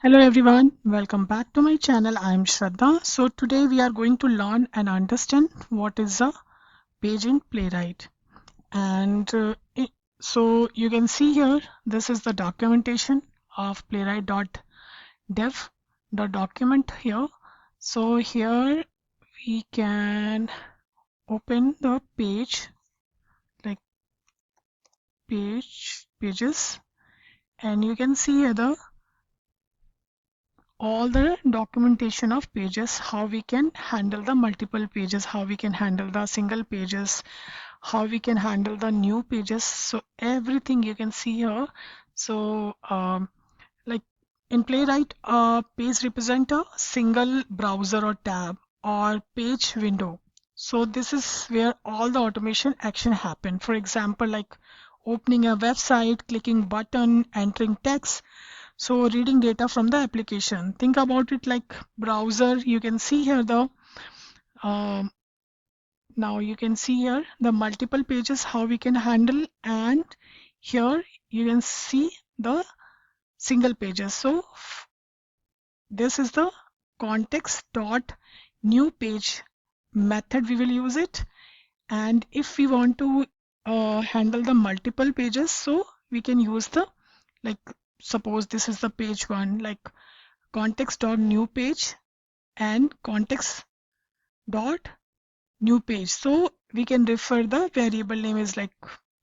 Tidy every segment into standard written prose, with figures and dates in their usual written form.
Hello everyone, welcome back to my channel. I am Shraddha. So today we are going to learn and understand what is a page in Playwright. And so you can see here, this is the documentation of playwright.dev, the document here. So here we can open the page, like pages, and you can see here all the documentation of pages, how we can handle the multiple pages, how we can handle the single pages, how we can handle the new pages. So everything you can see here. So like in Playwright, a page represent a single browser or tab or page window. So this is where all the automation action happen. For example, like opening a website, clicking button, entering text, so reading data from the application. Think about it like browser. You can see here um, now you can see here the multiple pages how we can handle, and here you can see the single pages. So this is the context dot new page method we will use it. And if we want to handle the multiple pages, so we can use the, like, suppose this is the page one, like context dot new page and context dot new page. So we can refer the variable name is like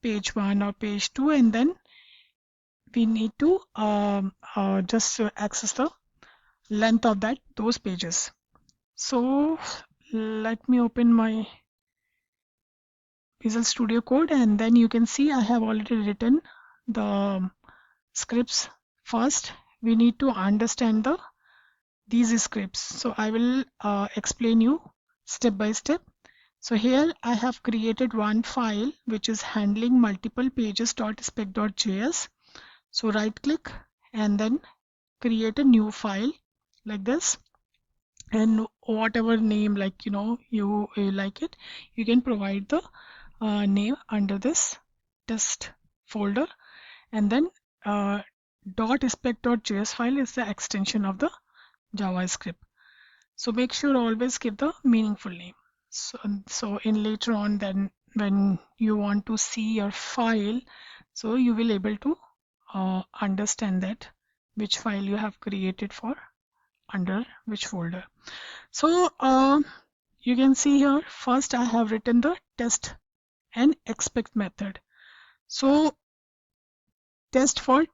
page one or page two, and then we need to just access the length of those pages. So let me open my Visual Studio Code, and then you can see I have already written the scripts. First we need to understand these scripts, so I will explain you step by step. So here I have created one file which is handling multiple pages.spec.js. So right click and then create a new file like this, and whatever name, like you like it, you can provide the name under this test folder. And then .spec.js file is the extension of the JavaScript. So make sure always give the meaningful name. So in later on, then when you want to see your file, so you will able to understand that which file you have created for under which folder. So you can see here, first I have written the test and expect method. So test for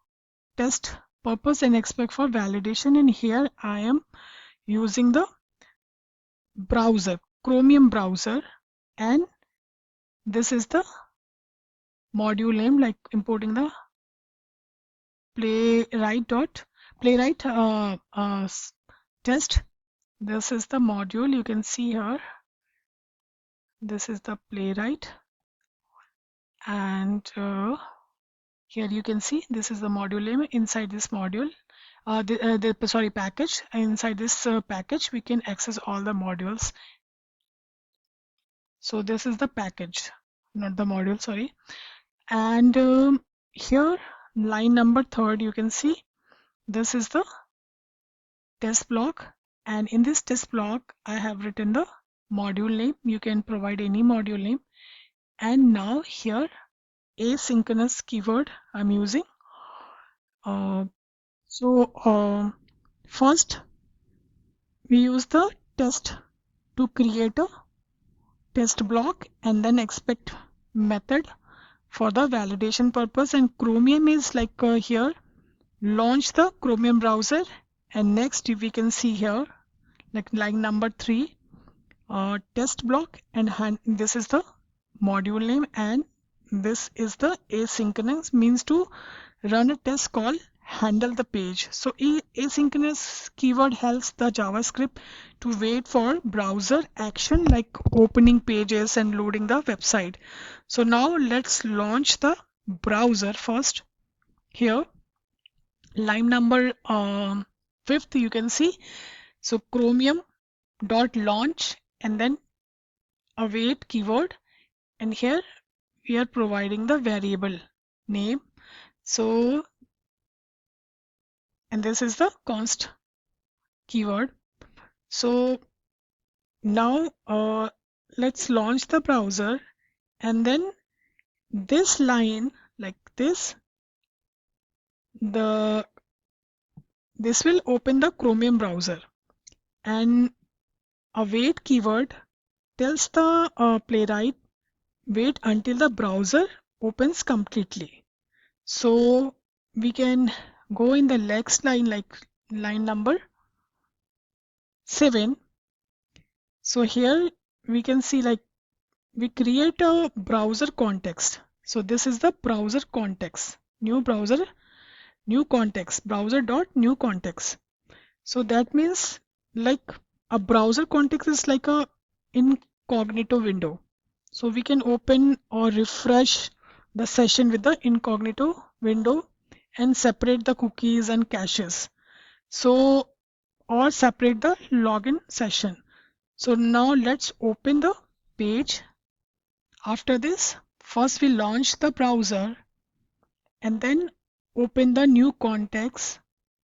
test purpose and expect for validation, and here I am using the browser, Chromium browser, and this is the module name, like importing the playwright test. This is the module you can see here. This is the playwright, and here you can see this is the module name. Inside this module, sorry, package. Inside this package, we can access all the modules. So this is the package, not the module, sorry. And here line number 3rd, you can see this is the test block, and in this test block I have written the module name. You can provide any module name. And now here asynchronous keyword I'm using. First we use the test to create a test block, and then expect method for the validation purpose. And Chromium is like here launch the Chromium browser, and next we can see here like line number 3 test block, and this is the module name, and this is the asynchronous, means to run a test call handle the page. So asynchronous keyword helps the JavaScript to wait for browser action like opening pages and loading the website. So now let's launch the browser first. Here line number 5th, you can see, so Chromium dot launch and then await keyword, and here we are providing the variable name. So and this is the const keyword. So now let's launch the browser, and then this line like this, this will open the Chromium browser, and await keyword tells the Playwright wait until the browser opens completely. So we can go in the next line, like line number 7. So here we can see, like, we create a browser context. So this is the browser context, new browser, new context, browser dot new context. So that means, like, a browser context is like a incognito window. So we can open or refresh the session with the incognito window and separate the cookies and caches. So, or separate the login session. So now let's open the page. After this, first we launch the browser and then open the new context,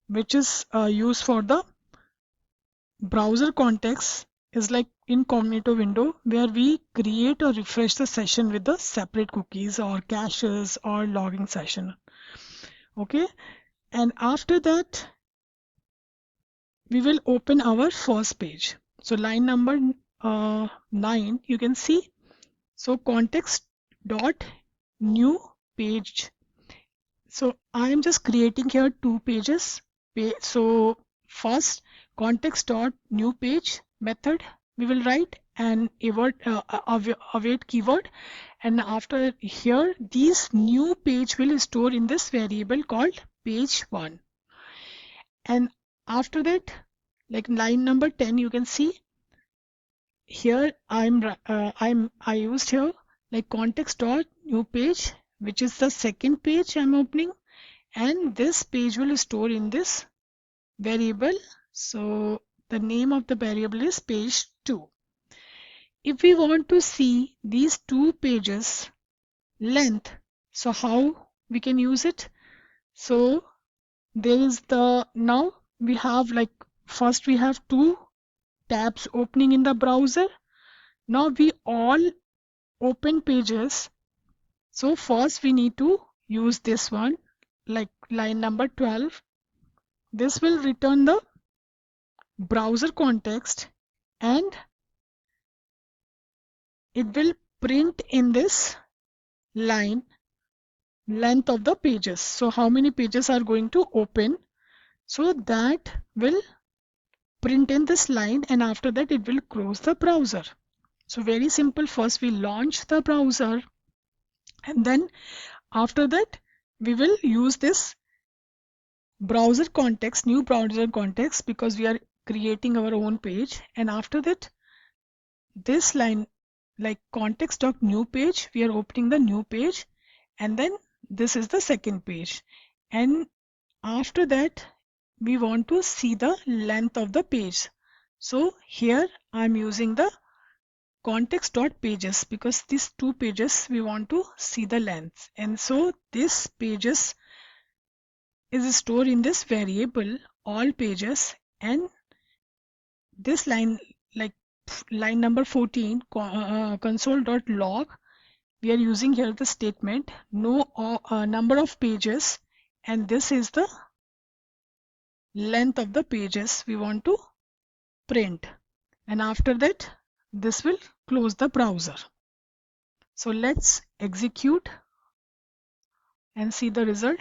which is used for the browser context is like incognito window, where we create or refresh the session with the separate cookies or caches or logging session. Okay, and after that we will open our first page. So line number 9, you can see, so context dot new page. So I am just creating here 2 pages. So first, context dot new page method we will write, and await keyword, and after here these new page will store in this variable called page 1. And after that, like line number 10, you can see here I used here like context dot new page, which is the second page I'm opening, and this page will store in this variable. So the name of the variable is page 2. If we want to see these 2 pages length, so how we can use it? So there is the, now we have, like, first we have 2 tabs opening in the browser. Now we all open pages. So first we need to use this one, like line number 12. This will return the browser context, and it will print in this line length of the pages. So how many pages are going to open? So that will print in this line, and after that it will close the browser. So very simple. First we launch the browser, and then after that we will use this browser context, new browser context, because we are creating our own page. And after that, this line, like context of new page, we are opening the new page, and then this is the second page. And after that we want to see the length of the page. So here I'm using the context dot pages, because these 2 pages we want to see the length, and so this pages is stored in this variable all pages. And this line, like line number 14, console.log, we are using here the statement no number of pages, and this is the length of the pages we want to print. And after that this will close the browser. So let's execute and see the result.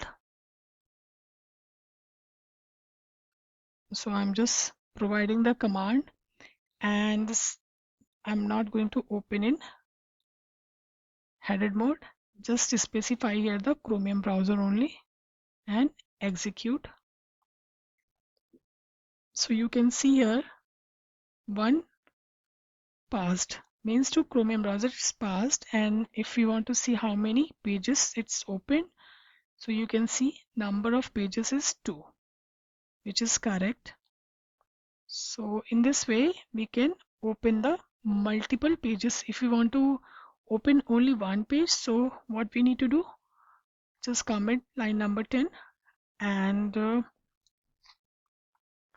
So I'm just providing the command, and this, I'm not going to open in headed mode, just specify here the Chromium browser only and execute. So you can see here 1 passed, means to Chromium browser is passed. And if you want to see how many pages it's open, so you can see number of pages is 2, which is correct. So in this way we can open the multiple pages. If you want to open only one page, so what we need to do, just comment line number 10 and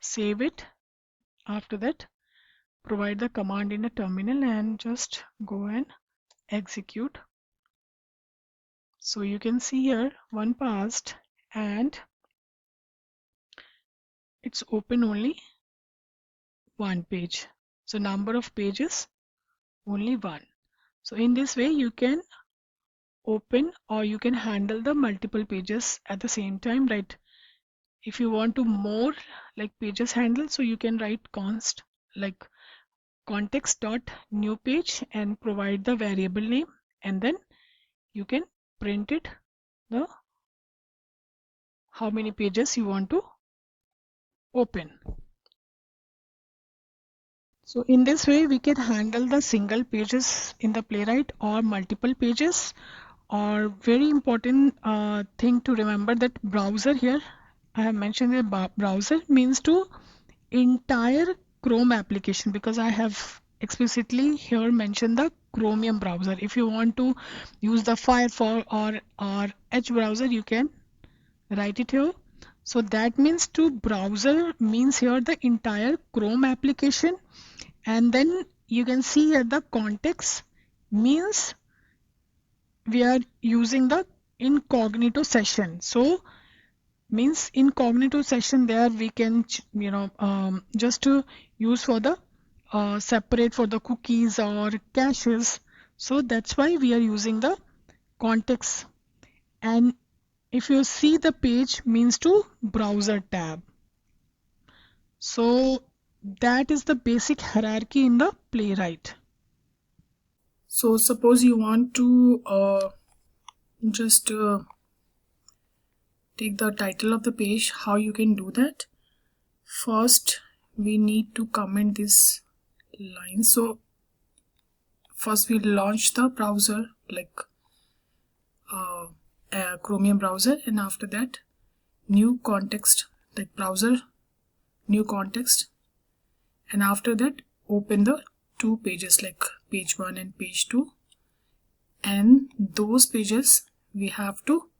save it. After that, provide the command in a terminal and just go and execute. So you can see here one passed and it's open only one page. So number of pages only one. So in this way you can open or you can handle the multiple pages at the same time, right? If you want to more like pages handle, so you can write const like context dot new page and provide the variable name, and then you can print it the how many pages you want to open. So in this way we can handle the single pages in the Playwright or multiple pages. Or very important thing to remember, that browser here I have mentioned the browser means to entire Chrome application, because I have explicitly here mentioned the Chromium browser. If you want to use the Firefox or Edge browser, you can write it here. So that means to browser means here the entire Chrome application, and then you can see here the context means we are using the incognito session. So means incognito session, there we can just to use for the separate for the cookies or caches. So that's why we are using the context. And if you see the page means to browser tab. So that is the basic hierarchy in the Playwright. So suppose you want to just take the title of the page. How you can do that? First we need to comment this line. So first we launch the browser like a Chromium browser, and after that new context like browser new context, and after that open the two pages like page 1 and page 2, and those pages we have to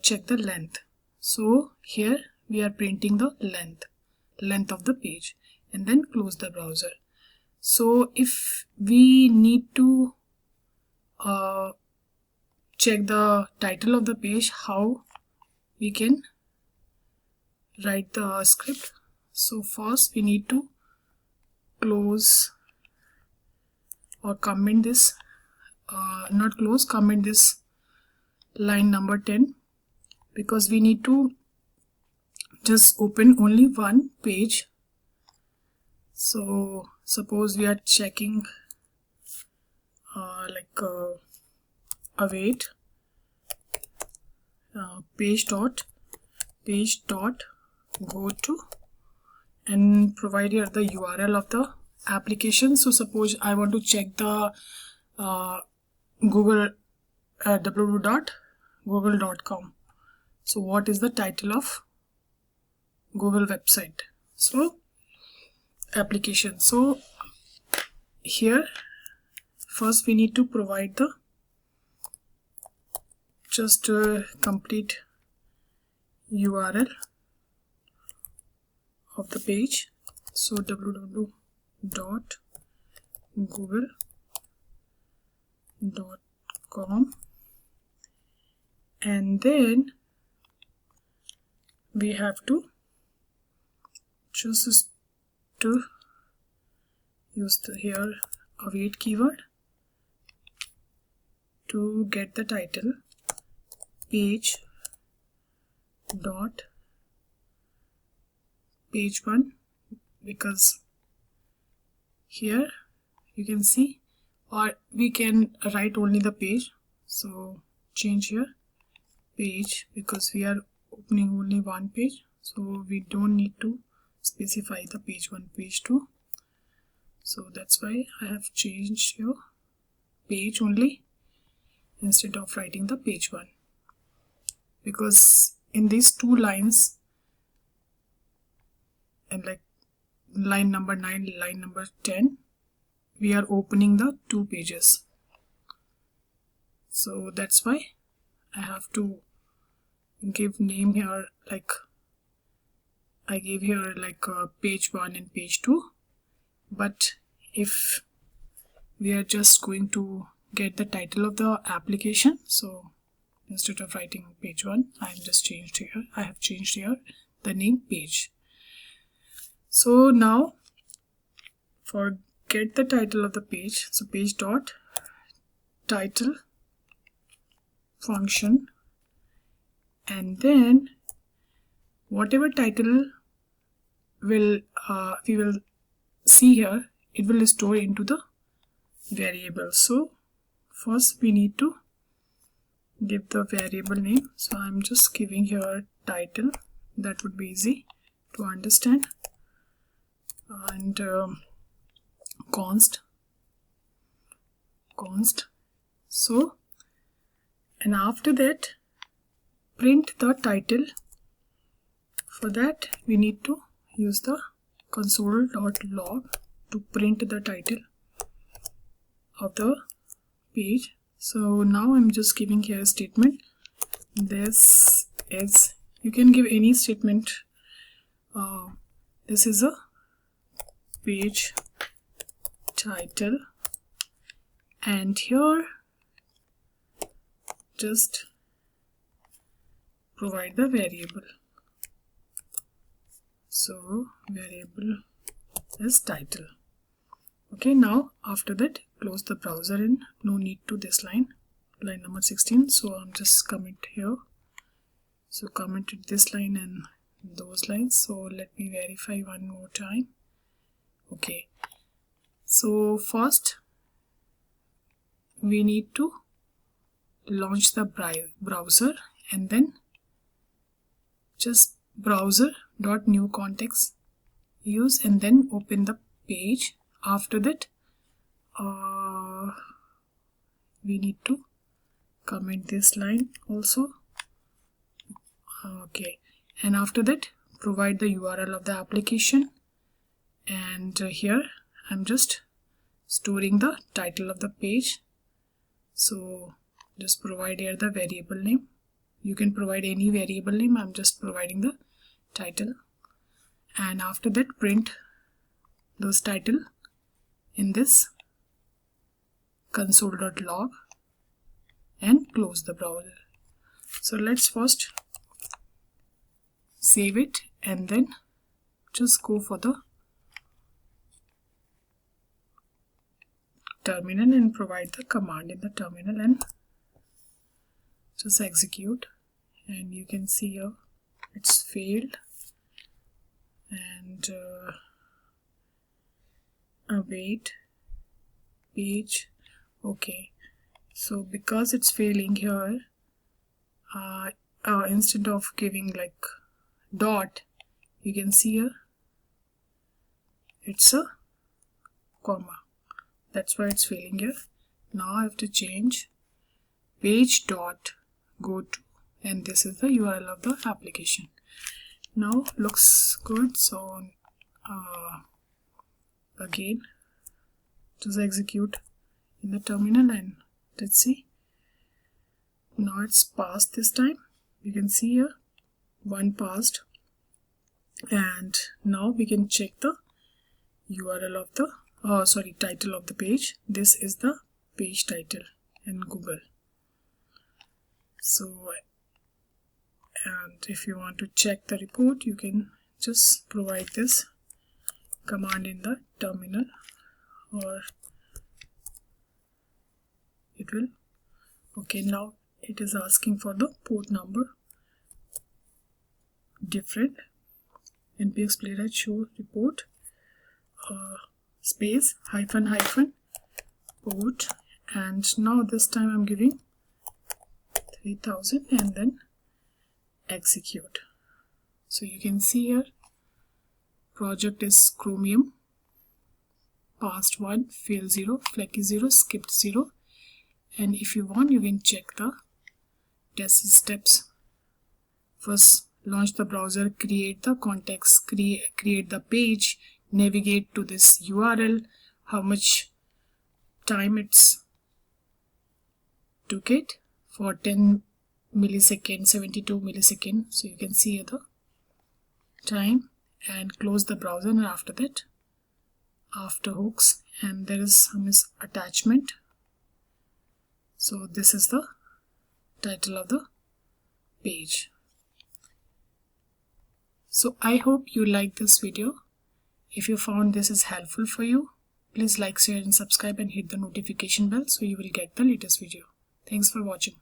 check the length. So here we are printing the length of the page, and then close the browser. So if we need to check the title of the page, how we can write the script? So first we need to close or comment this comment this line number 10, because we need to just open only one page. So suppose we are checking await page dot go to, and provide here the URL of the application. So suppose I want to check the Google www.google.com. so what is the title of Google website? So application. So here first we need to provide the just complete URL of the page. So www.google.com, and then we have to choose to use the here await keyword to get the title page 1, because here you can see, or we can write only the page. So change here page, because we are opening only one page, so we don't need to specify the page 1 page 2. So that's why I have changed here page only instead of writing the page 1, because in these two lines, and like line number 9, line number 10, we are opening the two pages. So that's why I have to give name here like I gave here like page 1 and page 2, but if we are just going to get the title of the application, so instead of writing page 1, I have changed here the name page. So now for get the title of the page, so page dot title function, and then whatever title we will see here, it will store into the variable. So first we need to give the variable name, so I'm just giving here title, that would be easy to understand, and const. So, and after that print the title. For that we need to use the console.log to print the title of the page. So now I'm just giving here a statement. This is, you can give any statement. This is a page title, and here just provide the variable. So variable is title. Okay, now after that close the browser and no need to this line number 16. So I'm just comment here, so commented this line and those lines. So let me verify one more time. Okay, so first we need to launch the browser, and then just browser.new context use, and then open the page. After that we need to comment this line also. Okay, and after that provide the URL of the application, and here I'm just storing the title of the page. So just provide here the variable name. You can provide any variable name, I'm just providing the title, and after that print those title in this console.log and close the browser. So let's first save it and then just go for the terminal and provide the command in the terminal and just execute, and you can see here it's failed, and await page. Okay, so because it's failing here, instead of giving like dot, you can see here it's a comma, that's why it's failing here. Now I have to change page dot go to, and this is the URL of the application. Now looks good. So again just execute in the terminal and let's see. Now it's passed this time. You can see here one passed, and now we can check the URL of the title of the page. This is the page title in Google. So, and if you want to check the report, you can just provide this command in the terminal, or it will. Okay, now it is asking for the port number. Different npx playwright show report space hyphen port, and now this time I'm giving 3000 and then execute. So you can see here project is Chromium, passed 1, fail 0, flaky 0, skipped 0, and if you want you can check the test steps. First, launch the browser, create the context, create the page, navigate to this URL, how much time it's took it for 10 milliseconds, 72 milliseconds. So you can see here the time, and close the browser, and after that after hooks, and there is some attachment. So this is the title of the page. So I hope you like this video. If you found this is helpful for you, please like, share and subscribe and hit the notification bell so you will get the latest video. Thanks for watching.